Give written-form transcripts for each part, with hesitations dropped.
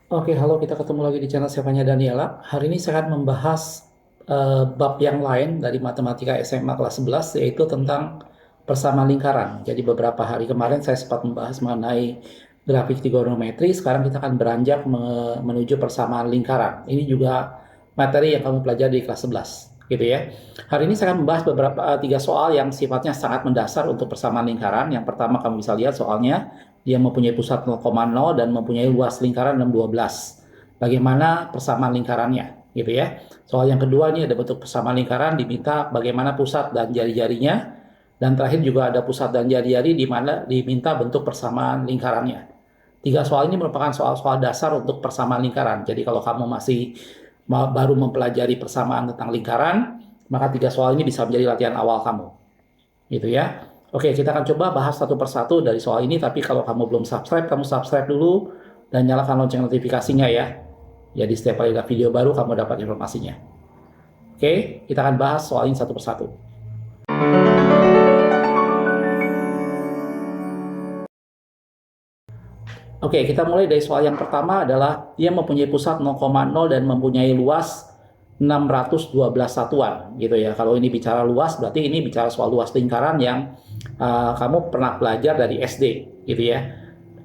Oke, halo, kita ketemu lagi di channel Sevanya Daniela. Hari ini saya akan membahas bab yang lain dari Matematika SMA kelas 11, yaitu tentang persamaan lingkaran. Jadi beberapa hari kemarin saya sempat membahas mengenai grafik trigonometri, sekarang kita akan beranjak menuju persamaan lingkaran. Ini juga materi yang kamu pelajari di kelas 11, gitu ya. Hari ini saya akan membahas beberapa tiga soal yang sifatnya sangat mendasar untuk persamaan lingkaran. Yang pertama kamu bisa lihat soalnya, dia mempunyai pusat 0,0 dan mempunyai luas lingkaran 612. Bagaimana persamaan lingkarannya, gitu ya. Soal yang kedua ini ada bentuk persamaan lingkaran, diminta bagaimana pusat dan jari-jarinya. Dan terakhir juga ada pusat dan jari-jari di mana diminta bentuk persamaan lingkarannya. Tiga soal ini merupakan soal-soal dasar untuk persamaan lingkaran. Jadi kalau kamu masih baru mempelajari persamaan tentang lingkaran, maka tiga soal ini bisa menjadi latihan awal kamu. Gitu ya. Oke, kita akan coba bahas satu persatu dari soal ini, tapi kalau kamu belum subscribe, kamu subscribe dulu dan nyalakan lonceng notifikasinya ya. Jadi setiap kali ada video baru, kamu dapat informasinya. Oke, kita akan bahas soal ini satu persatu. Oke, kita mulai dari soal yang pertama adalah dia mempunyai pusat 0,0 dan mempunyai luas 612 satuan gitu ya. Kalau ini bicara luas, berarti ini bicara soal luas lingkaran yang kamu pernah belajar dari SD gitu ya.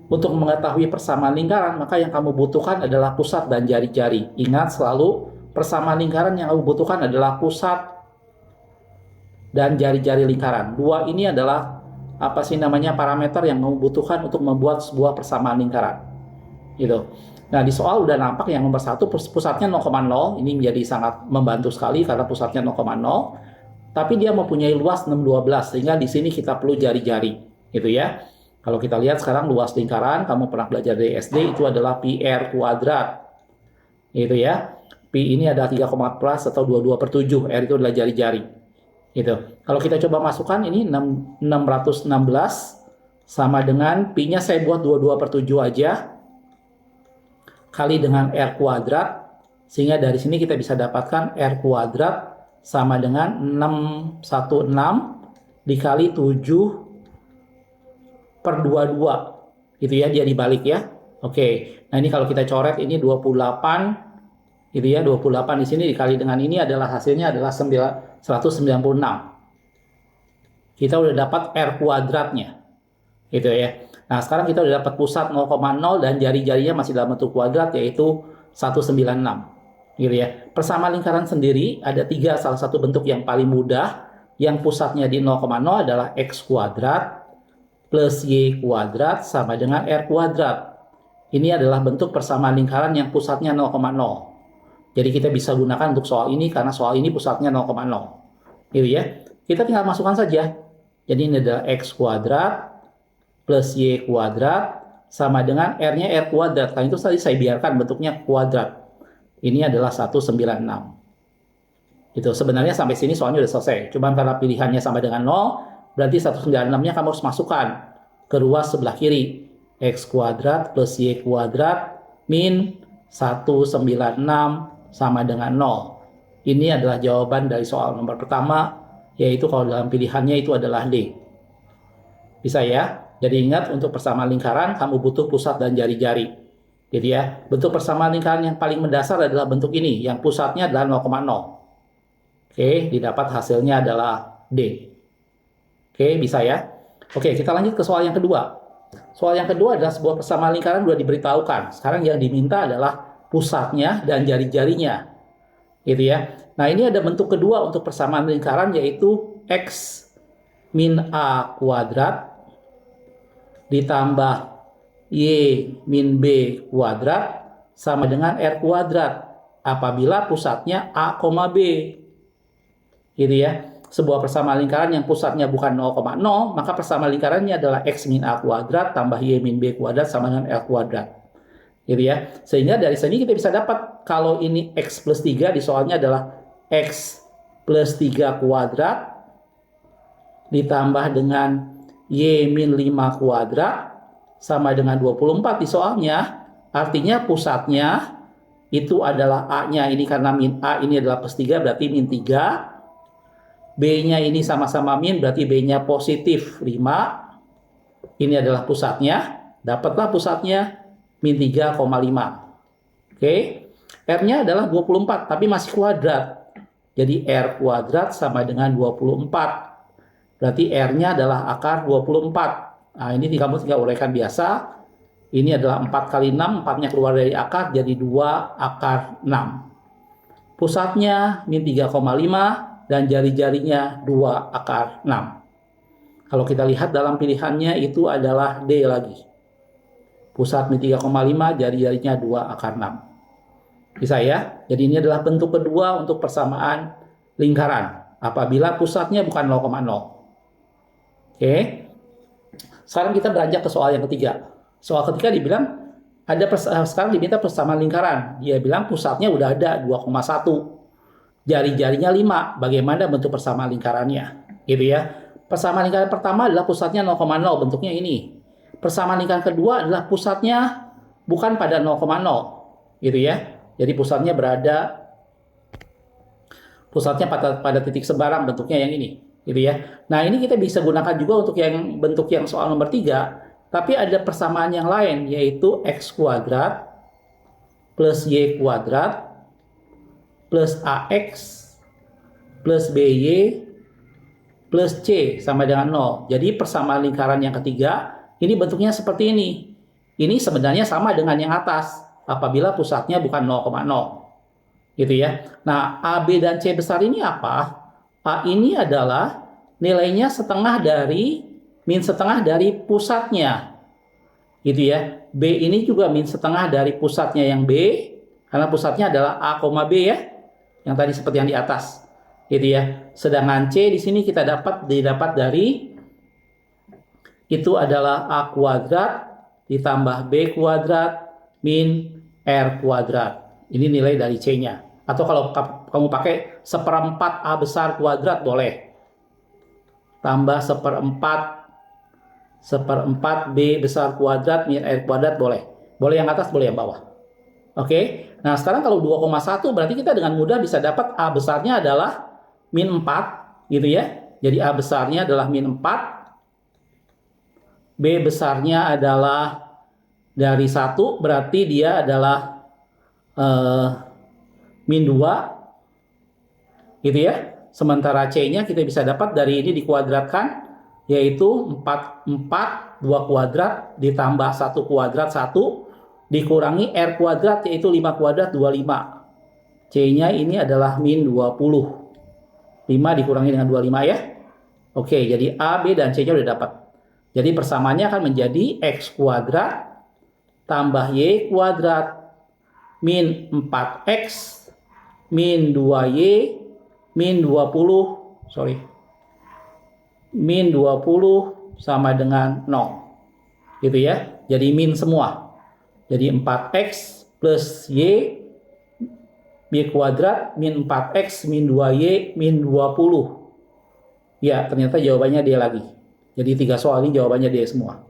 Untuk mengetahui persamaan lingkaran, maka yang kamu butuhkan adalah pusat dan jari-jari. Ingat selalu, persamaan lingkaran yang kamu butuhkan adalah pusat dan jari-jari lingkaran. Dua ini adalah parameter yang kamu butuhkan untuk membuat sebuah persamaan lingkaran. Gitu. Nah, di soal udah nampak yang nomor satu pusatnya 0,0. Ini menjadi sangat membantu sekali karena pusatnya 0,0. Tapi dia mempunyai luas 612, sehingga di sini kita perlu jari-jari. Gitu ya. Kalau kita lihat sekarang luas lingkaran, kamu pernah belajar dari SD, itu adalah pi r kuadrat. Gitu ya. Pi ini adalah 3,14 atau 22/7. R itu adalah jari-jari. Gitu. Kalau kita coba masukkan ini 616 sama dengan pi-nya saya buat 22/7 aja kali dengan R kuadrat, sehingga dari sini kita bisa dapatkan R kuadrat sama dengan 616 dikali 7/22 gitu ya, dia dibalik ya. Oke, nah ini kalau kita coret ini 28 gitu ya, 28 di sini dikali dengan ini adalah hasilnya adalah 196. Kita udah dapat R kuadratnya gitu ya. Nah, sekarang kita udah dapat pusat 0,0 dan jari-jarinya masih dalam bentuk kuadrat, yaitu 196. Gitu ya. Persamaan lingkaran sendiri ada tiga, salah satu bentuk yang paling mudah, yang pusatnya di 0,0 adalah X kuadrat plus Y kuadrat sama dengan R kuadrat. Ini adalah bentuk persamaan lingkaran yang pusatnya 0,0. Jadi kita bisa gunakan untuk soal ini karena soal ini pusatnya 0,0. Gitu ya. Kita tinggal masukkan saja. Jadi ini adalah X kuadrat plus Y kuadrat sama dengan R-nya R kuadrat. Karena itu tadi saya biarkan bentuknya kuadrat. Ini adalah 196. Itu sebenarnya sampai sini soalnya udah selesai. Cuma karena pilihannya sama dengan 0, berarti 196-nya kamu harus masukkan ke ruas sebelah kiri. X kuadrat plus Y kuadrat min 196 sama dengan 0. Ini adalah jawaban dari soal nomor pertama, yaitu kalau dalam pilihannya itu adalah D. Bisa ya? Jadi ingat, untuk persamaan lingkaran kamu butuh pusat dan jari-jari. Jadi ya, bentuk persamaan lingkaran yang paling mendasar adalah bentuk ini, yang pusatnya adalah 0,0. Oke, didapat hasilnya adalah D. Oke, bisa ya? Oke, kita lanjut ke soal yang kedua. Soal yang kedua adalah sebuah persamaan lingkaran sudah diberitahukan. Sekarang yang diminta adalah pusatnya dan jari-jarinya. Gitu ya. Nah, ini ada bentuk kedua untuk persamaan lingkaran, yaitu X min A kuadrat ditambah Y min B kuadrat sama dengan R kuadrat apabila pusatnya A, B. Gitu ya. Sebuah persamaan lingkaran yang pusatnya bukan 0,0, maka persamaan lingkarannya adalah X min A kuadrat tambah Y min B kuadrat sama dengan R kuadrat. Gitu ya. Sehingga dari sini kita bisa dapat kalau ini X plus 3 di soalnya adalah X plus 3 kuadrat ditambah dengan Y min 5 kuadrat sama dengan 24 di soalnya. Artinya pusatnya itu adalah A-nya ini, karena min A ini adalah plus 3 berarti min 3. B-nya ini sama-sama min berarti B-nya positif 5. Ini adalah pusatnya. Dapatlah pusatnya min 3,5. Oke. R-nya adalah 24, tapi masih kuadrat. Jadi R kuadrat sama dengan 24. Berarti R-nya adalah akar 24. Nah, ini kamu tinggal uraikan biasa. Ini adalah 4 kali 6, 4-nya keluar dari akar, jadi 2 akar 6. Pusatnya min 3,5, dan jari-jarinya 2 akar 6. Kalau kita lihat dalam pilihannya itu adalah D lagi. Pusat min 3,5, jari-jarinya 2 akar 6. Bisa ya? Jadi ini adalah bentuk kedua untuk persamaan lingkaran. Apabila pusatnya bukan 0,0. Oke. Sekarang kita beranjak ke soal yang ketiga. Soal ketiga dibilang sekarang diminta persamaan lingkaran. Dia bilang pusatnya udah ada 2,1. Jari-jarinya 5. Bagaimana bentuk persamaan lingkarannya? Gitu ya. Persamaan lingkaran pertama adalah pusatnya 0,0, bentuknya ini. Persamaan lingkaran kedua adalah pusatnya bukan pada 0,0. Gitu ya. Jadi pusatnya pada titik sebarang, bentuknya yang ini, gitu ya. Nah, ini kita bisa gunakan juga untuk yang bentuk yang soal nomor 3, tapi ada persamaan yang lain, yaitu x kuadrat plus y kuadrat plus ax plus by plus c sama dengan 0. Jadi persamaan lingkaran yang ketiga, ini bentuknya seperti ini. Ini sebenarnya sama dengan yang atas, apabila pusatnya bukan 0,0. Gitu ya. Nah, A, B, dan C besar ini apa? A ini adalah nilainya min setengah dari pusatnya. Gitu ya. B ini juga min setengah dari pusatnya yang B, karena pusatnya adalah A, B ya. Yang tadi seperti yang di atas. Gitu ya. Sedangkan C di sini kita didapat dari itu adalah A kuadrat ditambah B kuadrat min R kuadrat. Ini nilai dari C-nya. Atau kalau kamu pakai 1/4 A besar kuadrat boleh. Tambah 1/4 B besar kuadrat min R kuadrat boleh. Boleh yang atas, boleh yang bawah. Oke. Nah, sekarang kalau 2,1 berarti kita dengan mudah bisa dapat A besarnya adalah min 4. Gitu ya. Jadi A besarnya adalah min 4. B besarnya adalah dari 1, berarti dia adalah min 2, gitu ya. Sementara C-nya kita bisa dapat dari ini dikuadratkan, yaitu 4 2 kuadrat ditambah 1 kuadrat 1 dikurangi R kuadrat, yaitu 5 kuadrat 25. C-nya ini adalah min 20. 5 dikurangi dengan 25 ya. Oke, jadi A, B, dan C-nya udah dapat. Jadi persamaannya akan menjadi X kuadrat tambah Y kuadrat min 4X min 2Y min 20 sama dengan 0. Gitu ya. Jadi min semua. Jadi 4X plus Y kuadrat min 4X min 2Y min 20. Ya, ternyata jawabannya dia lagi. Jadi 3 soal ini jawabannya dia semua.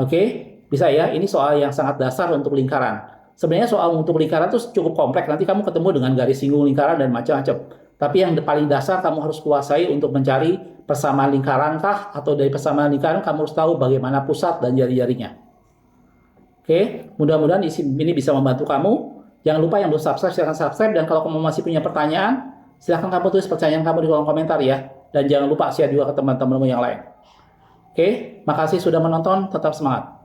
Oke, bisa ya. Ini soal yang sangat dasar untuk lingkaran. Sebenarnya soal untuk lingkaran itu cukup kompleks. Nanti kamu ketemu dengan garis singgung lingkaran dan macam-macam. Tapi yang paling dasar kamu harus kuasai untuk mencari persamaan lingkaran kah? Atau dari persamaan lingkaran kamu harus tahu bagaimana pusat dan jari-jarinya. Oke, mudah-mudahan ini bisa membantu kamu. Jangan lupa yang belum subscribe, silahkan subscribe. Dan kalau kamu masih punya pertanyaan, silahkan kamu tulis pertanyaan kamu di kolom komentar ya. Dan jangan lupa share juga ke teman-temanmu yang lain. Oke, makasih sudah menonton. Tetap semangat.